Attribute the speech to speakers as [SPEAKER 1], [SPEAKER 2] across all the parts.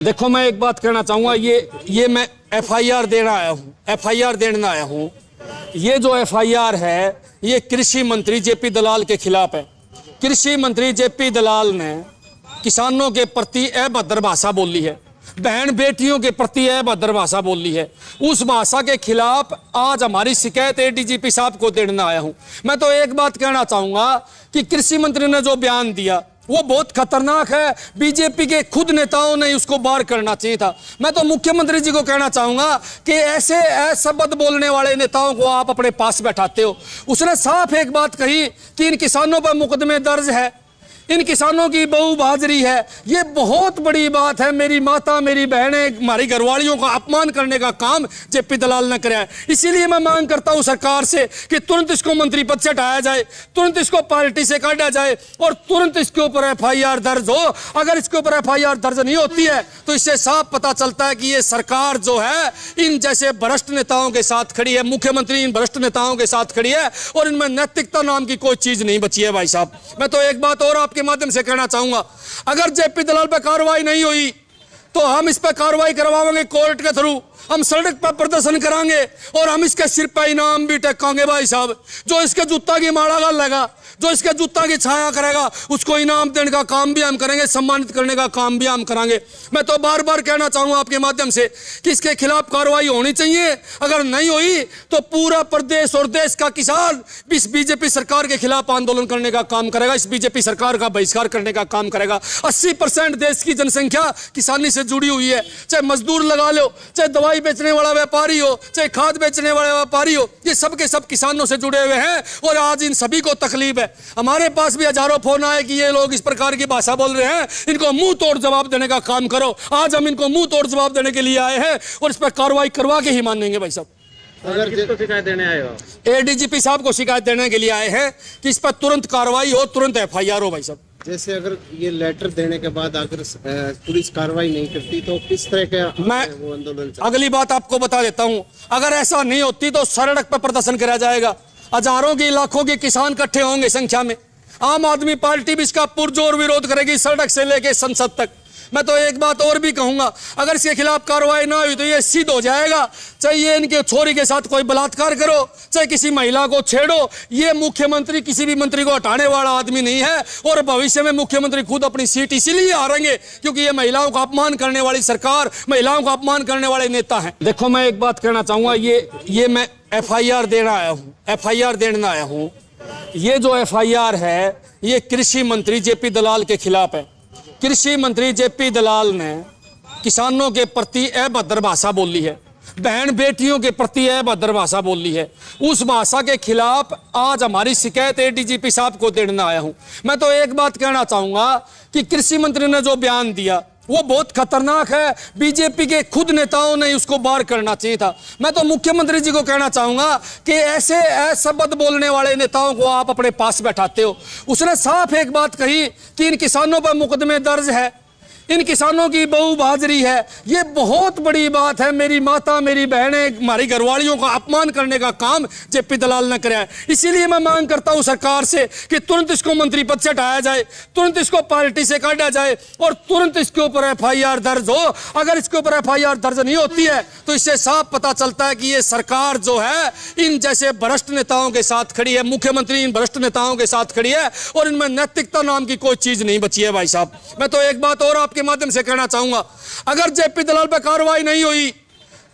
[SPEAKER 1] देखो, मैं एक बात कहना चाहूँगा, ये मैं एफआईआर देना आया हूँ, एफआईआर देने आया हूँ। ये जो एफआईआर है ये कृषि मंत्री जेपी दलाल के खिलाफ है। कृषि मंत्री जेपी दलाल ने किसानों के प्रति अभद्र भाषा बोली है, बहन बेटियों के प्रति अभद्र भाषा बोली है। उस भाषा के खिलाफ आज हमारी शिकायत एडीजीपी साहब को देने आया हूँ। मैं तो एक बात कहना चाहूँगा कि कृषि मंत्री ने जो बयान दिया वो बहुत खतरनाक है। बीजेपी के खुद नेताओं ने उसको बाहर करना चाहिए था। मैं तो मुख्यमंत्री जी को कहना चाहूंगा कि ऐसे असभ्य बोलने वाले नेताओं को आप अपने पास बैठाते हो। उसने साफ एक बात कही कि इन किसानों पर मुकदमे दर्ज है, इन किसानों की बहु बहादुरी है। ये बहुत बड़ी बात है। मेरी माता, मेरी बहनें, हमारी घरवालियों का अपमान करने का काम जेपी दलाल ने कराया। इसीलिए मैं मांग करता हूं सरकार से कि तुरंत इसको मंत्री पद से हटाया जाए, तुरंत इसको पार्टी से काटा जाए और तुरंत इसके ऊपर एफआईआर दर्ज हो। अगर इसके ऊपर एफआईआर दर्ज नहीं होती है तो इससे साफ पता चलता है कि ये सरकार जो है इन जैसे भ्रष्ट नेताओं के साथ खड़ी है। मुख्यमंत्री इन भ्रष्ट नेताओं के साथ खड़ी है और इनमें नैतिकता नाम की कोई चीज नहीं बची है। भाई साहब, मैं तो एक बात और आपके माध्यम से कहना चाहूंगा, अगर जेपी दलाल पर कार्रवाई नहीं हुई तो हम इस पर कार्रवाई करवाएंगे कोर्ट के थ्रू। हम सड़क पर प्रदर्शन करांगे और हम इसके सिर पर इनाम भी टेकांगे। भाई साहब, जो इसके जूता की माला गालेगा, जो इसके जूता की छाया करेगा, उसको इनाम देने का काम भी हम करेंगे, सम्मानित करने का काम भी हम करेंगे। मैं तो बार बार कहना चाहूंगा आपके माध्यम से कि इसके खिलाफ कार्रवाई होनी चाहिए। अगर नहीं हुई तो पूरा प्रदेश और देश का किसान इस बीजेपी सरकार के खिलाफ आंदोलन करने का काम करेगा, इस बीजेपी सरकार का बहिष्कार करने का काम करेगा। 80% देश की जनसंख्या किसानी से जुड़ी हुई है। चाहे मजदूर लगा लो, चाहे दवाई बेचने वाला व्यापारी हो, चाहे खाद बेचने वाला व्यापारी हो, ये सब के सब किसानों से जुड़े हुए हैं और आज इन सभी को तकलीफ है। हमारे पास भी हजारों फोन आए कि ये लोग इस प्रकार की भाषा बोल रहे हैं, इनको मुंह तोड़ जवाब देने का काम करो। आज हम इनको मुंह तोड़ जवाब देने के लिए आए हैं और इस पर कार्रवाई करवा के ही मानेंगे। भाई साहब,
[SPEAKER 2] अगर किसको शिकायत देने आए हो?
[SPEAKER 1] एडीजीपी साहब को शिकायत देने के लिए आए हैं कि इस पर तुरंत कार्रवाई हो, तुरंत एफआईआर हो। भाई साहब,
[SPEAKER 2] जैसे अगर ये लेटर देने के बाद अगर पुलिस कार्रवाई नहीं करती तो किस तरह का
[SPEAKER 1] मैं
[SPEAKER 2] वो आंदोलन
[SPEAKER 1] अगली बात आपको बता देता हूं, अगर ऐसा नहीं होती तो सड़क पर प्रदर्शन कराया जाएगा। हजारों की, लाखों के किसान इकट्ठे होंगे संख्या में। आम आदमी पार्टी भी इसका पुरजोर विरोध करेगी, सड़क से लेकर संसद तक। मैं तो एक बात और भी कहूंगा, अगर इसके खिलाफ कार्रवाई ना हुई तो ये सिद्ध हो जाएगा, चाहे ये इनके छोरी के साथ कोई बलात्कार करो, चाहे किसी महिला को छेड़ो, ये मुख्यमंत्री किसी भी मंत्री को हटाने वाला आदमी नहीं है। और भविष्य में मुख्यमंत्री खुद अपनी सीट इसीलिए हारेंगे क्योंकि ये महिलाओं का अपमान करने वाली सरकार, महिलाओं का अपमान करने वाले नेता हैं। देखो, मैं एक बात कहना चाहूंगा, ये मैं एफआईआर देना आया हूँ, एफआईआर देने आया हूँ। ये जो एफआईआर है ये कृषि मंत्री जेपी दलाल के खिलाफ है। कृषि मंत्री जेपी दलाल ने किसानों के प्रति अभद्र भाषा बोली है, बहन बेटियों के प्रति अभद्र भाषा बोली है। उस भाषा के खिलाफ आज हमारी शिकायत एडीजीपी साहब को देने आया हूं। मैं तो एक बात कहना चाहूंगा कि कृषि मंत्री ने जो बयान दिया वो बहुत खतरनाक है। बीजेपी के खुद नेताओं ने उसको बाहर करना चाहिए था। मैं तो मुख्यमंत्री जी को कहना चाहूंगा कि ऐसे असभ्य बोलने वाले नेताओं को आप अपने पास बैठाते हो। उसने साफ एक बात कही कि इन किसानों पर मुकदमे दर्ज है, इन किसानों की बहु बहादुरी है। ये बहुत बड़ी बात है। मेरी माता, मेरी बहनें, हमारी घरवालियों का अपमान करने का काम जेपी दलाल ने कराया। इसीलिए मैं मांग करता हूं सरकार से कि तुरंत इसको मंत्री पद से हटाया जाए, तुरंत इसको पार्टी से काटा जाए और तुरंत इसके ऊपर एफआईआर दर्ज हो। अगर इसके ऊपर एफआईआर दर्ज नहीं होती है तो इससे साफ पता चलता है कि ये सरकार जो है इन जैसे भ्रष्ट नेताओं के साथ खड़ी है, मुख्यमंत्री इन भ्रष्ट नेताओं के साथ खड़ी है और इनमें नैतिकता नाम की कोई चीज नहीं बची है। भाई साहब, मैं तो एक बात और आपके माध्यम से कहना चाहूंगा, अगर जेपी दलाल पर कार्रवाई नहीं हुई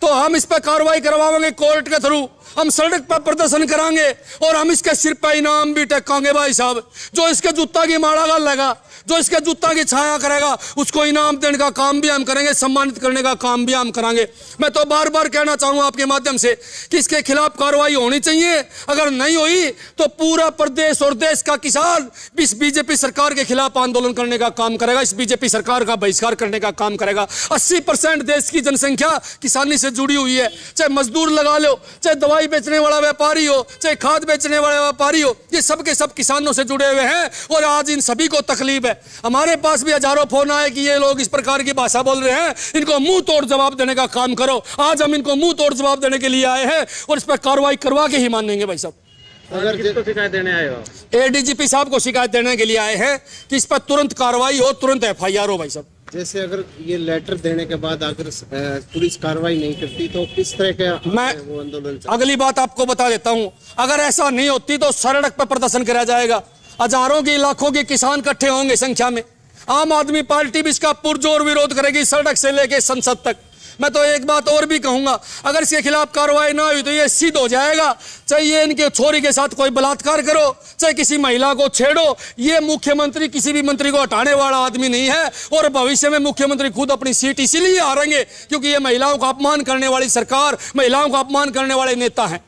[SPEAKER 1] तो हम इस पर कार्रवाई करवाएंगे कोर्ट के थ्रू। हम सड़क पर प्रदर्शन करांगे और हम इसके सिर पर इनाम भी टेकांगे। भाई साहब, जो इसके जूता की माला गालेगा, जो इसके जूता की छाया करेगा, उसको इनाम देने का काम भी हम करेंगे, सम्मानित करने का काम भी हम करेंगे। मैं तो बार बार कहना चाहूंगा आपके माध्यम से कि इसके खिलाफ कार्रवाई होनी चाहिए। अगर नहीं हुई तो पूरा प्रदेश और देश का किसान इस बीजेपी सरकार के खिलाफ आंदोलन करने का काम करेगा, इस बीजेपी सरकार का बहिष्कार करने का काम करेगा। 80% देश की जनसंख्या किसानी से जुड़ी हुई है। चाहे मजदूर लगा लो, चाहे दवाई बेचने वाला व्यापारी हो, चाहे खाद बेचने वाला व्यापारी हो, ये सब के सब किसानों से जुड़े हुए हैं और आज इन सभी को तकलीफ है। हमारे पास भी हजारों फोन आए कि ये लोग इस प्रकार की भाषा बोल रहे हैं, इनको मुंह तोड़ जवाब देने का काम करो। आज हम इनको मुंह तोड़ जवाब देने के लिए आए हैं और इस पर कार्रवाई करवा के ही मानेंगे। भाई साहब,
[SPEAKER 2] अगर किसको शिकायत देने आए हो?
[SPEAKER 1] एडीजीपी साहब को शिकायत देने के लिए आए हैं कि इस पर तुरंत कार्रवाई हो, तुरंत एफआईआर हो। भाई साहब,
[SPEAKER 2] जैसे अगर ये लेटर देने के बाद अगर पुलिस कार्रवाई नहीं करती तो किस तरह का
[SPEAKER 1] मैं
[SPEAKER 2] वो आंदोलन
[SPEAKER 1] अगली बात आपको बता देता हूं, अगर ऐसा नहीं होती तो सड़क पर प्रदर्शन करा जाएगा, हजारों की लाखों के किसान इकट्ठे होंगे संख्या में। आम आदमी पार्टी भी इसका पुरजोर विरोध करेगी सड़क से लेके संसद तक। मैं तो एक बात और भी कहूंगा, अगर इसके खिलाफ कार्रवाई ना हुई तो ये सिद्ध हो जाएगा, चाहे ये इनके छोरी के साथ कोई बलात्कार करो, चाहे किसी महिला को छेड़ो, ये मुख्यमंत्री किसी भी मंत्री को हटाने वाला आदमी नहीं है। और भविष्य में मुख्यमंत्री खुद अपनी सीट इसीलिए हारेंगे क्योंकि ये महिलाओं का अपमान करने वाली सरकार, महिलाओं का अपमान करने वाले नेता हैं।